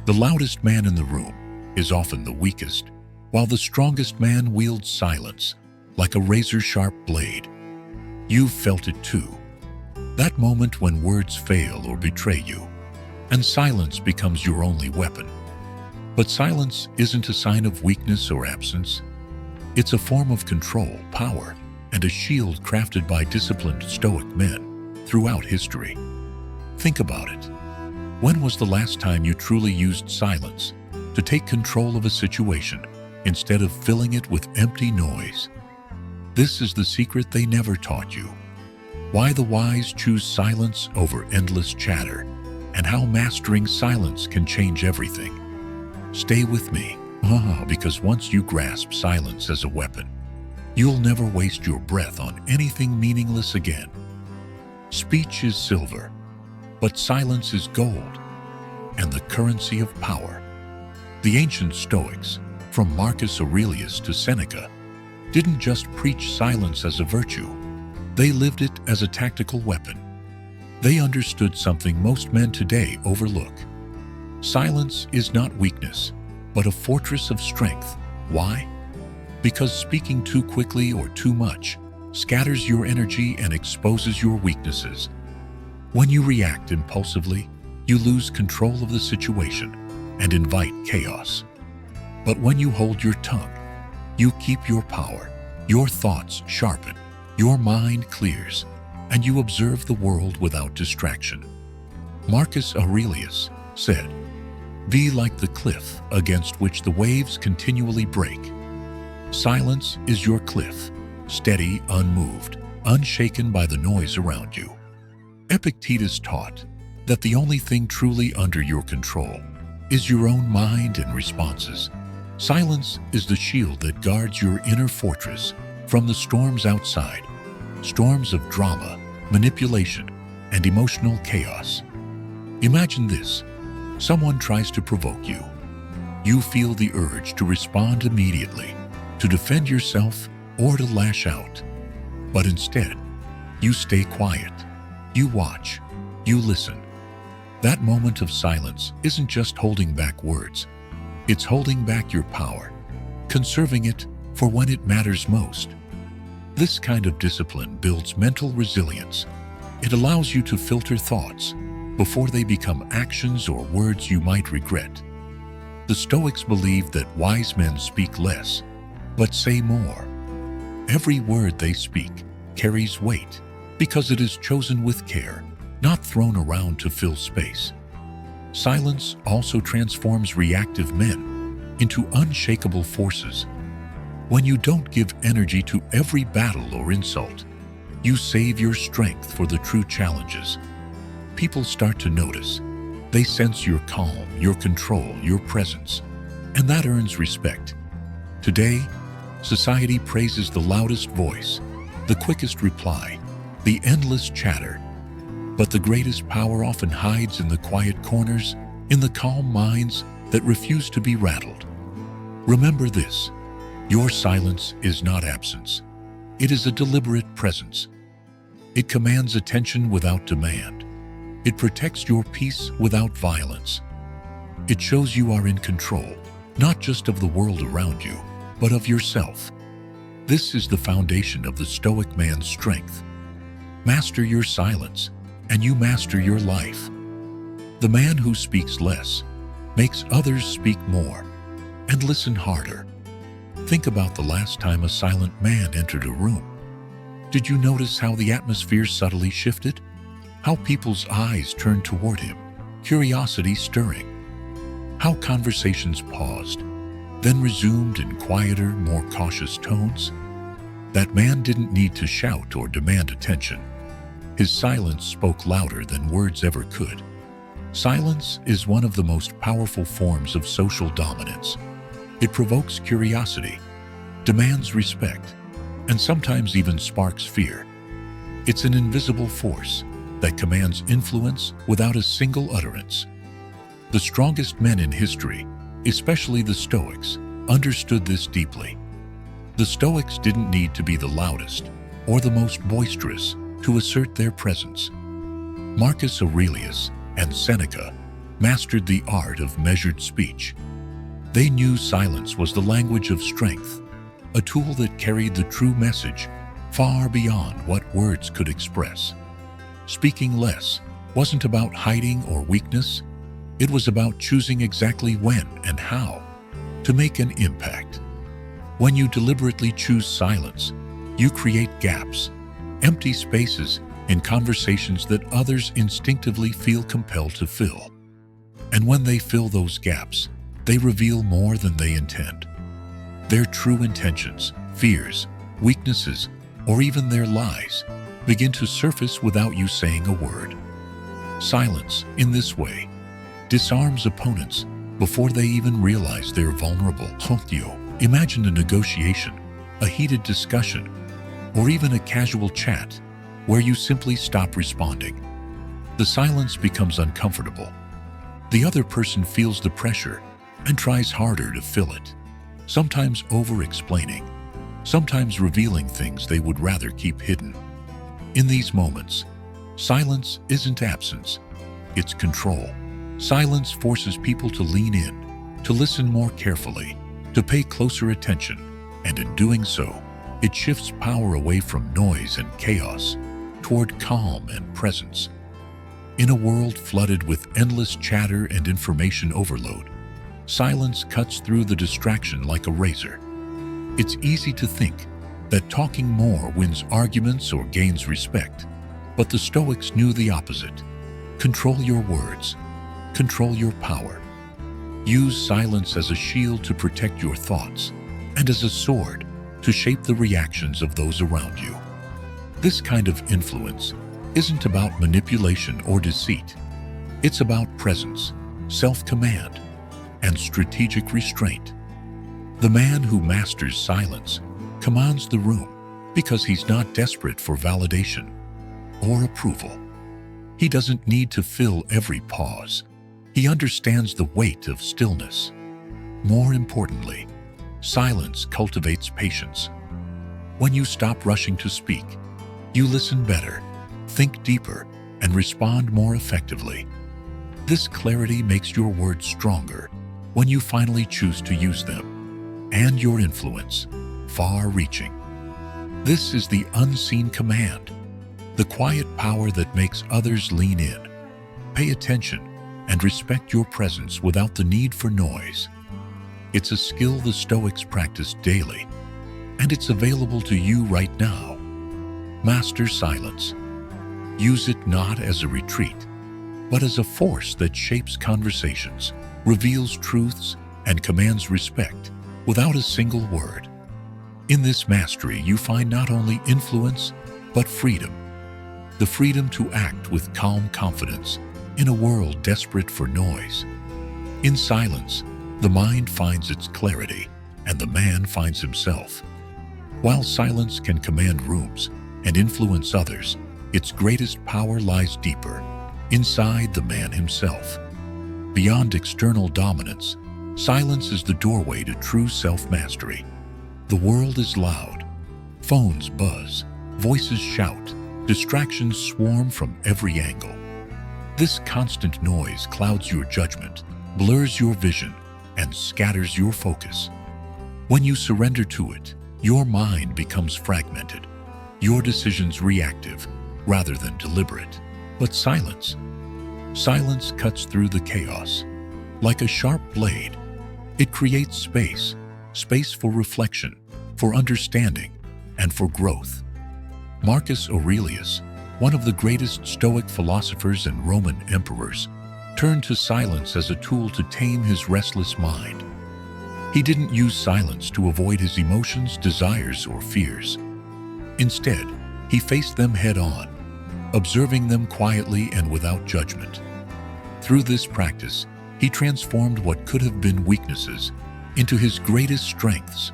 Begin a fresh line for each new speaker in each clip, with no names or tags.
The loudest man in the room is often the weakest, while the strongest man wields silence like a razor-sharp blade. You've felt it too. That moment when words fail or betray you, and silence becomes your only weapon. But silence isn't a sign of weakness or absence. It's a form of control, power, and a shield crafted by disciplined Stoic men throughout history. Think about it. When was the last time you truly used silence to take control of a situation instead of filling it with empty noise? This is the secret they never taught you. Why the wise choose silence over endless chatter, and how mastering silence can change everything. Stay with me, because once you grasp silence as a weapon, you'll never waste your breath on anything meaningless again. Speech is silver, but silence is gold, and the currency of power. The ancient Stoics, from Marcus Aurelius to Seneca, didn't just preach silence as a virtue. They lived it as a tactical weapon. They understood something most men today overlook. Silence is not weakness, but a fortress of strength. Why? Because speaking too quickly or too much scatters your energy and exposes your weaknesses. When you react impulsively, you lose control of the situation and invite chaos. But when you hold your tongue, you keep your power, your thoughts sharpen, your mind clears, and you observe the world without distraction. Marcus Aurelius said, "Be like the cliff against which the waves continually break." Silence is your cliff, steady, unmoved, unshaken by the noise around you. Epictetus taught that the only thing truly under your control is your own mind and responses. Silence is the shield that guards your inner fortress from the storms outside, storms of drama, manipulation, and emotional chaos. Imagine this. Someone tries to provoke you. You feel the urge to respond immediately, to defend yourself, or to lash out. But instead, you stay quiet. You watch. You listen. That moment of silence isn't just holding back words. It's holding back your power, conserving it for when it matters most. This kind of discipline builds mental resilience. It allows you to filter thoughts before they become actions or words you might regret. The Stoics believed that wise men speak less, but say more. Every word they speak carries weight because it is chosen with care, not thrown around to fill space. Silence also transforms reactive men into unshakable forces. When you don't give energy to every battle or insult, you save your strength for the true challenges. People start to notice. They sense your calm, your control, your presence, and that earns respect. Today, society praises the loudest voice, the quickest reply, the endless chatter. But the greatest power often hides in the quiet corners, in the calm minds that refuse to be rattled. Remember this: your silence is not absence. It is a deliberate presence. It commands attention without demand. It protects your peace without violence. It shows you are in control, not just of the world around you, but of yourself. This is the foundation of the Stoic man's strength. Master your silence, and you master your life. The man who speaks less makes others speak more and listen harder. Think about the last time a silent man entered a room. Did you notice how the atmosphere subtly shifted? How people's eyes turned toward him, curiosity stirring? How conversations paused, then resumed in quieter, more cautious tones? That man didn't need to shout or demand attention. His silence spoke louder than words ever could. Silence is one of the most powerful forms of social dominance. It provokes curiosity, demands respect, and sometimes even sparks fear. It's an invisible force that commands influence without a single utterance. The strongest men in history, especially the Stoics, understood this deeply. The Stoics didn't need to be the loudest or the most boisterous to assert their presence. Marcus Aurelius and Seneca mastered the art of measured speech. They knew silence was the language of strength, a tool that carried the true message far beyond what words could express. Speaking less wasn't about hiding or weakness. It was about choosing exactly when and how to make an impact. When you deliberately choose silence, you create gaps, empty spaces in conversations that others instinctively feel compelled to fill. And when they fill those gaps, they reveal more than they intend. Their true intentions, fears, weaknesses, or even their lies begin to surface without you saying a word. Silence, in this way, disarms opponents before they even realize they're vulnerable. Imagine a negotiation, a heated discussion, or even a casual chat where you simply stop responding. The silence becomes uncomfortable. The other person feels the pressure and tries harder to fill it, sometimes over-explaining, sometimes revealing things they would rather keep hidden. In these moments, silence isn't absence, it's control. Silence forces people to lean in, to listen more carefully, to pay closer attention, and in doing so, it shifts power away from noise and chaos toward calm and presence. In a world flooded with endless chatter and information overload, silence cuts through the distraction like a razor. It's easy to think that talking more wins arguments or gains respect, but the Stoics knew the opposite. Control your words. Control your power. Use silence as a shield to protect your thoughts and as a sword to shape the reactions of those around you. This kind of influence isn't about manipulation or deceit. It's about presence, self-command, and strategic restraint. The man who masters silence commands the room because he's not desperate for validation or approval. He doesn't need to fill every pause. He understands the weight of stillness. More importantly, silence cultivates patience. When you stop rushing to speak, you listen better, think deeper, and respond more effectively. This clarity makes your words stronger when you finally choose to use them, and your influence far-reaching. This is the unseen command, the quiet power that makes others lean in, pay attention, and respect your presence without the need for noise. It's a skill the Stoics practice daily, and it's available to you right now. Master silence. Use it not as a retreat, but as a force that shapes conversations, reveals truths, and commands respect without a single word. In this mastery, you find not only influence, but freedom. The freedom to act with calm confidence in a world desperate for noise. In silence, the mind finds its clarity, and the man finds himself. While silence can command rooms and influence others, its greatest power lies deeper, inside the man himself. Beyond external dominance, silence is the doorway to true self-mastery. The world is loud. Phones buzz, voices shout, distractions swarm from every angle. This constant noise clouds your judgment, blurs your vision, and scatters your focus. When you surrender to it, your mind becomes fragmented, your decisions reactive rather than deliberate. But silence cuts through the chaos. Like a sharp blade, it creates space for reflection, for understanding, and for growth. Marcus Aurelius, one of the greatest Stoic philosophers and Roman emperors, turned to silence as a tool to tame his restless mind. He didn't use silence to avoid his emotions, desires, or fears. Instead, he faced them head-on, observing them quietly and without judgment. Through this practice, he transformed what could have been weaknesses into his greatest strengths.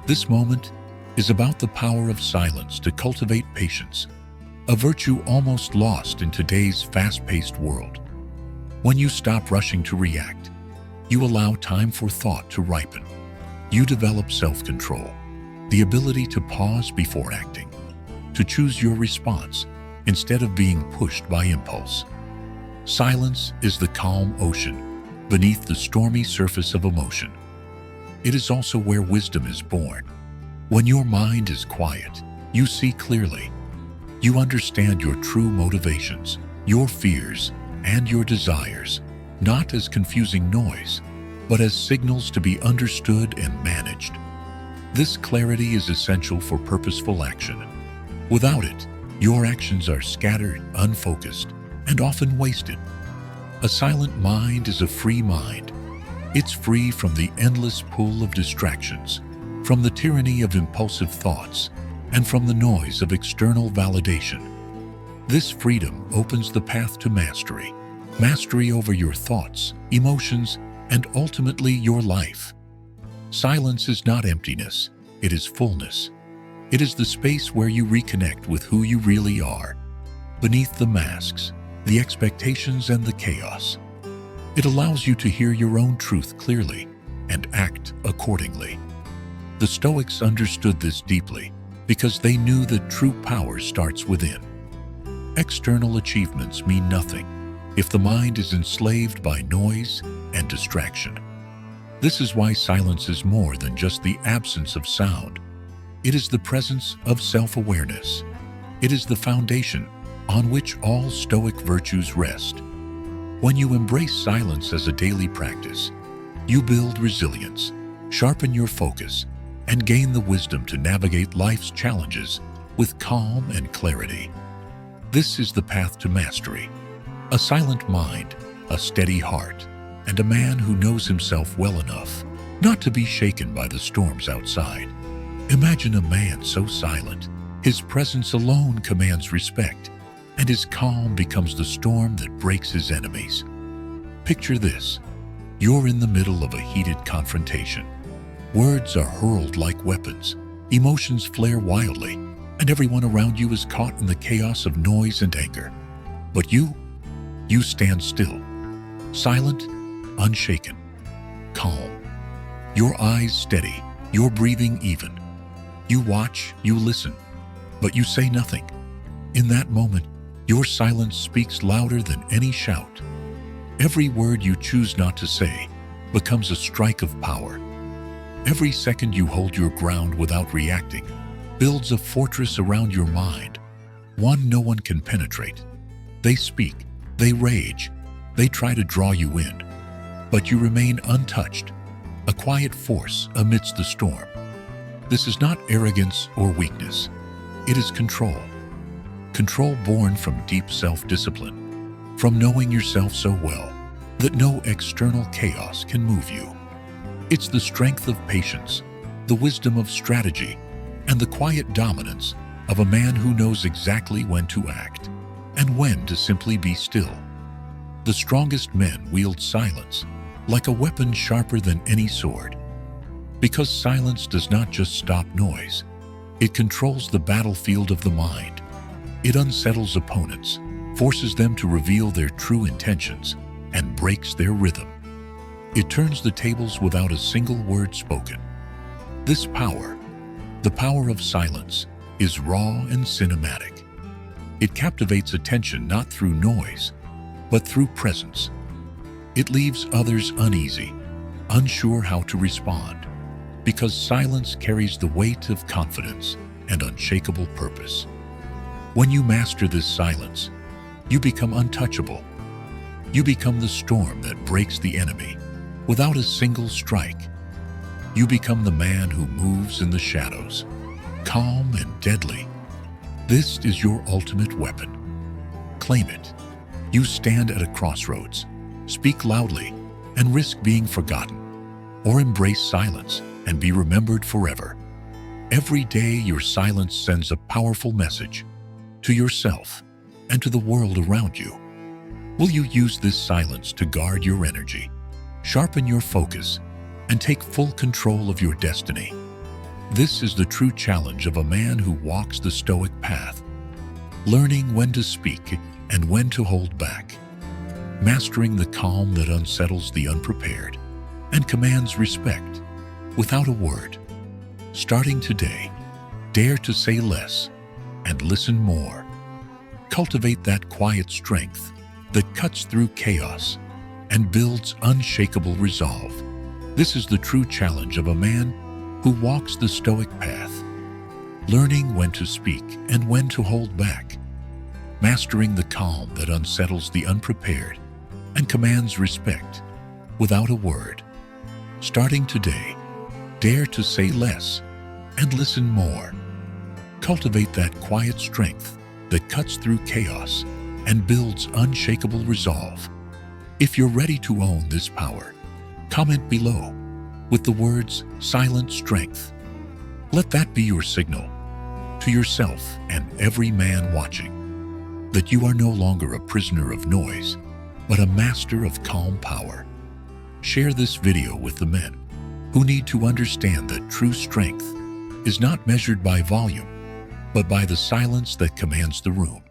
This moment is about the power of silence to cultivate patience, a virtue almost lost in today's fast-paced world. When you stop rushing to react, you allow time for thought to ripen. You develop self-control, the ability to pause before acting, to choose your response instead of being pushed by impulse. Silence is the calm ocean beneath the stormy surface of emotion. It is also where wisdom is born. When your mind is quiet, you see clearly. You understand your true motivations, your fears, and your desires, not as confusing noise, but as signals to be understood and managed. This clarity is essential for purposeful action. Without it, your actions are scattered, unfocused, and often wasted. A silent mind is a free mind. It's free from the endless pull of distractions, from the tyranny of impulsive thoughts, and from the noise of external validation. This freedom opens the path to mastery, mastery over your thoughts, emotions, and ultimately your life. Silence is not emptiness, it is fullness. It is the space where you reconnect with who you really are, beneath the masks, the expectations, and the chaos. It allows you to hear your own truth clearly and act accordingly. The Stoics understood this deeply because they knew that true power starts within. External achievements mean nothing if the mind is enslaved by noise and distraction. This is why silence is more than just the absence of sound. It is the presence of self-awareness. It is the foundation on which all Stoic virtues rest. When you embrace silence as a daily practice, you build resilience, sharpen your focus, and gain the wisdom to navigate life's challenges with calm and clarity. This is the path to mastery. A silent mind, a steady heart, and a man who knows himself well enough not to be shaken by the storms outside. Imagine a man so silent, his presence alone commands respect, and his calm becomes the storm that breaks his enemies. Picture this. You're in the middle of a heated confrontation. Words are hurled like weapons, emotions flare wildly, and everyone around you is caught in the chaos of noise and anger. But you stand still, silent, unshaken, calm. Your eyes steady, your breathing even. You watch, you listen, but you say nothing. In that moment, your silence speaks louder than any shout. Every word you choose not to say becomes a strike of power. Every second you hold your ground without reacting builds a fortress around your mind, one no one can penetrate. They speak, they rage, they try to draw you in, but you remain untouched, a quiet force amidst the storm. This is not arrogance or weakness. It is control. Control born from deep self-discipline, from knowing yourself so well that no external chaos can move you. It's the strength of patience, the wisdom of strategy, and the quiet dominance of a man who knows exactly when to act and when to simply be still. The strongest men wield silence like a weapon sharper than any sword. Because silence does not just stop noise, it controls the battlefield of the mind. It unsettles opponents, forces them to reveal their true intentions, and breaks their rhythm. It turns the tables without a single word spoken. This power, the power of silence, is raw and cinematic. It captivates attention not through noise, but through presence. It leaves others uneasy, unsure how to respond, because silence carries the weight of confidence and unshakable purpose. When you master this silence, you become untouchable. You become the storm that breaks the enemy without a single strike. You become the man who moves in the shadows, calm and deadly. This is your ultimate weapon. Claim it. You stand at a crossroads, speak loudly, and risk being forgotten, or embrace silence and be remembered forever. Every day, your silence sends a powerful message to yourself and to the world around you. Will you use this silence to guard your energy, sharpen your focus, and take full control of your destiny? This is the true challenge of a man who walks the Stoic path, learning when to speak and when to hold back, mastering the calm that unsettles the unprepared and commands respect without a word. Starting today, dare to say less and listen more. Cultivate that quiet strength that cuts through chaos and builds unshakable resolve. This is the true challenge of a man who walks the Stoic path, learning when to speak and when to hold back, mastering the calm that unsettles the unprepared and commands respect without a word. Starting today, dare to say less and listen more. Cultivate that quiet strength that cuts through chaos and builds unshakable resolve. If you're ready to own this power, comment below with the words "silent strength." Let that be your signal to yourself and every man watching that you are no longer a prisoner of noise, but a master of calm power. Share this video with the men who need to understand that true strength is not measured by volume, but by the silence that commands the room.